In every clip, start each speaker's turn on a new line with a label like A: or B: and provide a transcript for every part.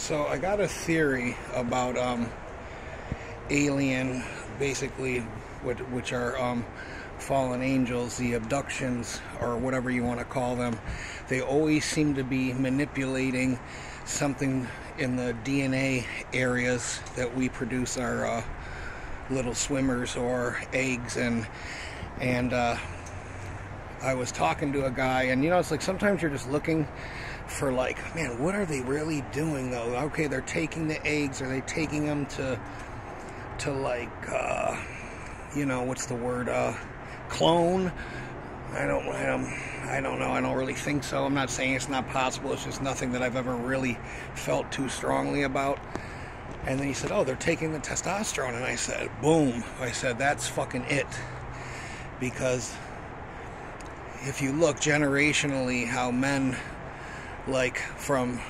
A: So I got a theory about alien, basically, which are fallen angels, the abductions, or whatever you want to call them. They always seem to be manipulating something in the DNA areas that we produce our little swimmers or eggs, and I was talking to a guy, and you know, it's like sometimes you're just looking for, like, man, what are they really doing though? Okay, they're taking the eggs, are they taking them to like you know, what's the word, clone? I don't know. I don't really think so. I'm not saying it's not possible. It's just nothing that I've ever really felt too strongly about. And then he said, oh, they're taking the testosterone. And I said, boom. I said, that's fucking it. Because if you look generationally how men, like from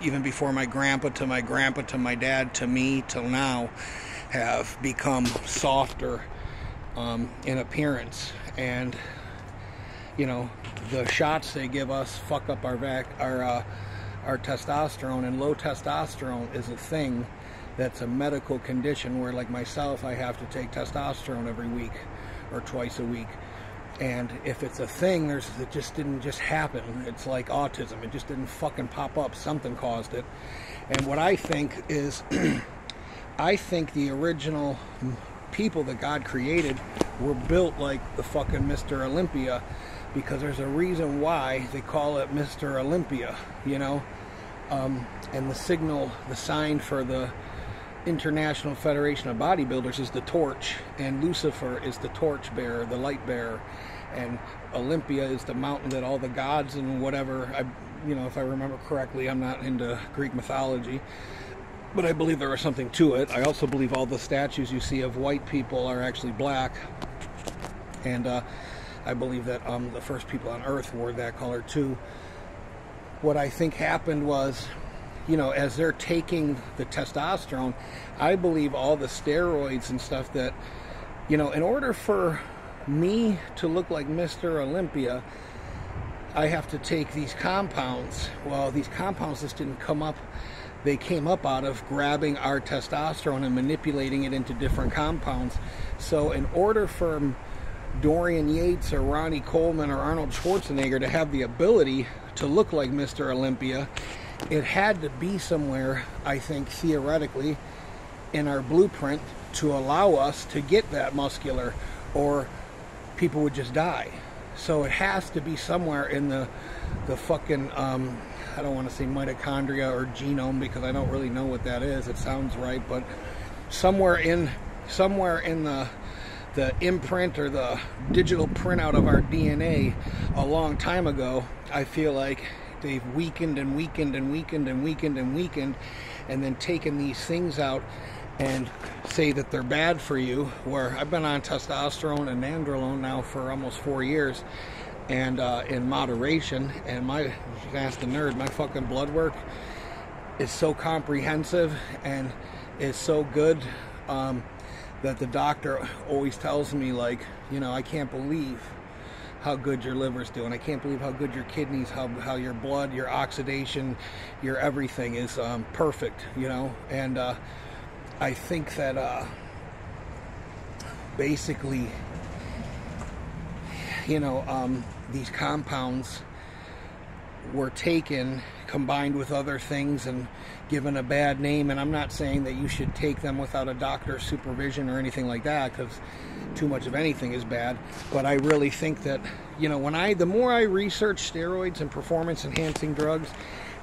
A: even before my grandpa to my dad to me till now, have become softer in appearance. And you know, the shots they give us fuck up our testosterone, and low testosterone is a thing that's a medical condition where, like myself, I have to take testosterone every week or twice a week. And if it's a thing, it just didn't just happen. It's like autism. It just didn't fucking pop up. Something caused it. And what I think is, I think the original people that God created were built like the fucking Mr. Olympia, because there's a reason why they call it Mr. Olympia, you know? And the sign for the International Federation of Bodybuilders is the torch, and Lucifer is the torch bearer, the light bearer, and Olympia is the mountain that all the gods and whatever, you know, if I remember correctly, I'm not into Greek mythology, but I believe there was something to it. I also believe all the statues you see of white people are actually black, and I believe that the first people on Earth wore that color too. What I think happened was, you know, as they're taking the testosterone, I believe all the steroids and stuff that, you know, in order for me to look like Mr. Olympia, I have to take these compounds. Well, these compounds just didn't come up. They came up out of grabbing our testosterone and manipulating it into different compounds. So in order for Dorian Yates or Ronnie Coleman or Arnold Schwarzenegger to have the ability to look like Mr. Olympia, it had to be somewhere, I think, theoretically, in our blueprint to allow us to get that muscular, or people would just die. So it has to be somewhere in the fucking, I don't want to say mitochondria or genome, because I don't really know what that is. It sounds right, but somewhere in the imprint or the digital printout of our DNA a long time ago, I feel like they've weakened and weakened and weakened and weakened and weakened, and then taken these things out and say that they're bad for you. Where I've been on testosterone and nandrolone now for almost 4 years, and in moderation, and you should ask the nerd, my fucking blood work is so comprehensive and is so good, that the doctor always tells me, like, you know, I can't believe how good your liver's doing. I can't believe how good your kidneys, how your blood, your oxidation, your everything is perfect, you know. And I think that basically, you know, these compounds were taken, combined with other things, and given a bad name. And I'm not saying that you should take them without a doctor's supervision or anything like that, because too much of anything is bad. But I really think that, you know, the more I research steroids and performance enhancing drugs,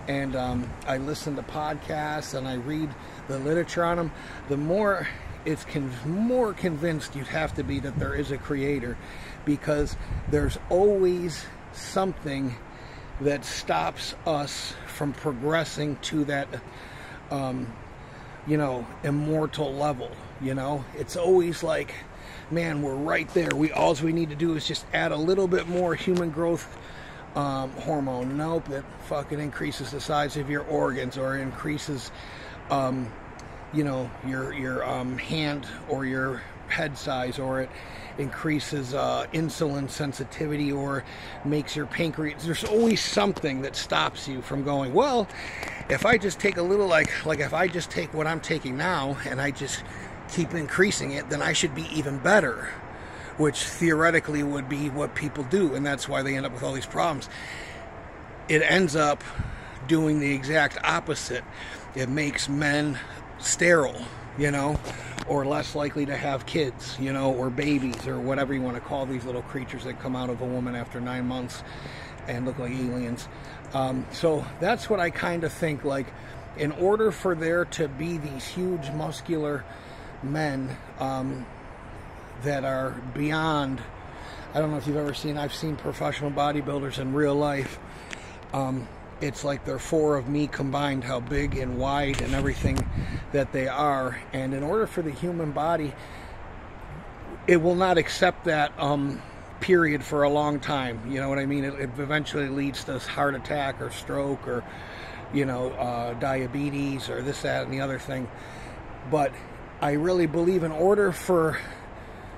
A: and I listen to podcasts and I read the literature on them, the more it's more convinced you'd have to be that there is a creator, because there's always something that stops us from progressing to that, you know, immortal level. You know, it's always like, man, we're right there. All we need to do is just add a little bit more human growth hormone. Nope, that fucking increases the size of your organs, or increases, you know, your hand or your head size, or it increases insulin sensitivity, or makes your pancreas. There's always something that stops you from going, well, if I just take a little, like if I just take what I'm taking now and I just keep increasing it, then I should be even better, which theoretically would be what people do, and that's why they end up with all these problems. It ends up doing the exact opposite. It makes men sterile, you know, or less likely to have kids, you know, or babies, or whatever you want to call these little creatures that come out of a woman after 9 months and look like aliens. So that's what I kind of think, like, in order for there to be these huge muscular men that are beyond, I don't know if you've ever seen, I've seen professional bodybuilders in real life. It's like they're 4 of me combined, how big and wide and everything that they are. And in order for the human body, it will not accept that period for a long time. You know what I mean? It eventually leads to heart attack or stroke, or, you know, diabetes, or this, that, and the other thing. But I really believe in order for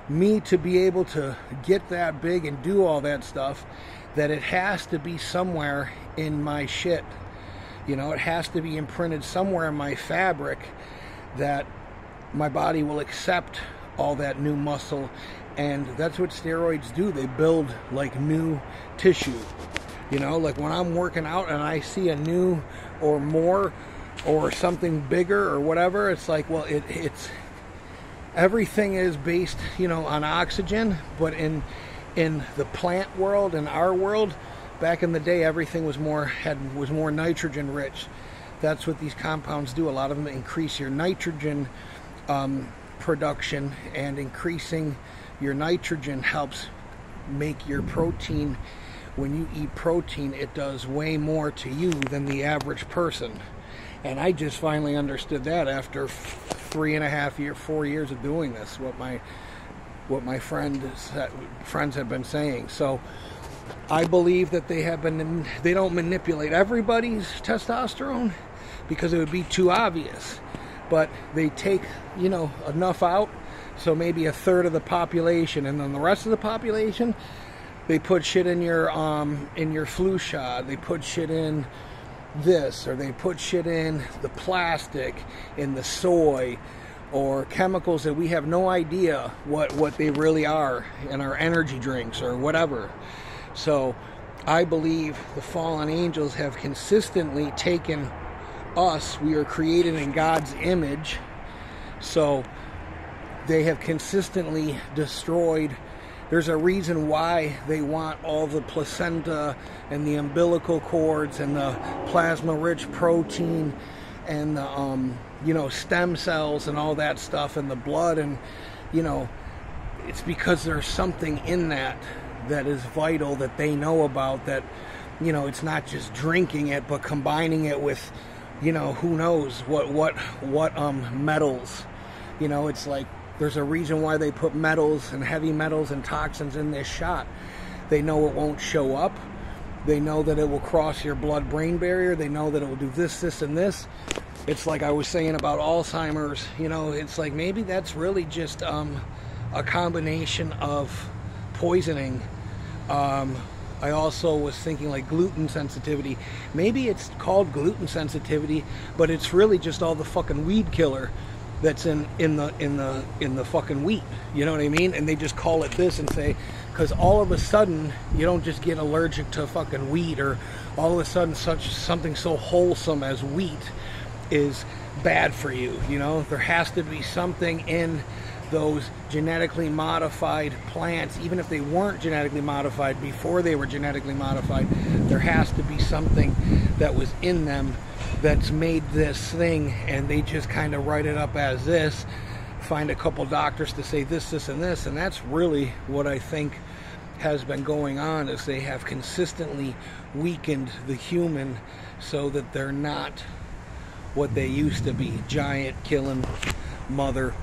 A: me to be able to get that big and do all that stuff, that it has to be somewhere in my shit. You know, it has to be imprinted somewhere in my fabric that my body will accept all that new muscle. And that's what steroids do. They build like new tissue. You know, like when I'm working out and I see a new or more or something bigger or whatever, it's like, well, it's everything is based, you know, on oxygen. But in the plant world, in our world, back in the day, everything was more nitrogen rich. That's what these compounds do. A lot of them increase your nitrogen production, and increasing your nitrogen helps make your protein. When you eat protein, it does way more to you than the average person. And I just finally understood that after 3.5 years, 4 years of doing this, what my friends have been saying. So I believe that they don't manipulate everybody's testosterone, because it would be too obvious. But they take, you know, enough out, so maybe 1/3 of the population, and then the rest of the population, they put shit in your flu shot, they put shit in this, or they put shit in the plastic, in the soy, or chemicals that we have no idea what they really are in our energy drinks or whatever. So I believe the fallen angels have consistently taken us. We are created in God's image, so they have consistently destroyed. There's a reason why they want all the placenta and the umbilical cords and the plasma-rich protein and the you know, stem cells and all that stuff, and the blood, and, you know, it's because there's something in that is vital that they know about, that, you know, it's not just drinking it, but combining it with, you know, who knows what metals. You know, it's like there's a reason why they put metals and heavy metals and toxins in this shot. They know it won't show up. They know that it will cross your blood-brain barrier. They know that it will do this, this, and this. It's like I was saying about Alzheimer's, you know, it's like maybe that's really just a combination of poisoning. I also was thinking like gluten sensitivity. Maybe it's called gluten sensitivity, but it's really just all the fucking weed killer that's in the fucking wheat. You know what I mean? And they just call it this and say, because all of a sudden you don't just get allergic to fucking wheat, or all of a sudden something so wholesome as wheat is bad for you. You know, there has to be something in those genetically modified plants, even if they weren't genetically modified before they were genetically modified. There has to be something that was in them that's made this thing, and they just kind of write it up as this, find a couple doctors to say this, this, and this. And that's really what I think has been going on, is they have consistently weakened the human so that they're not what they used to be, giant killing mother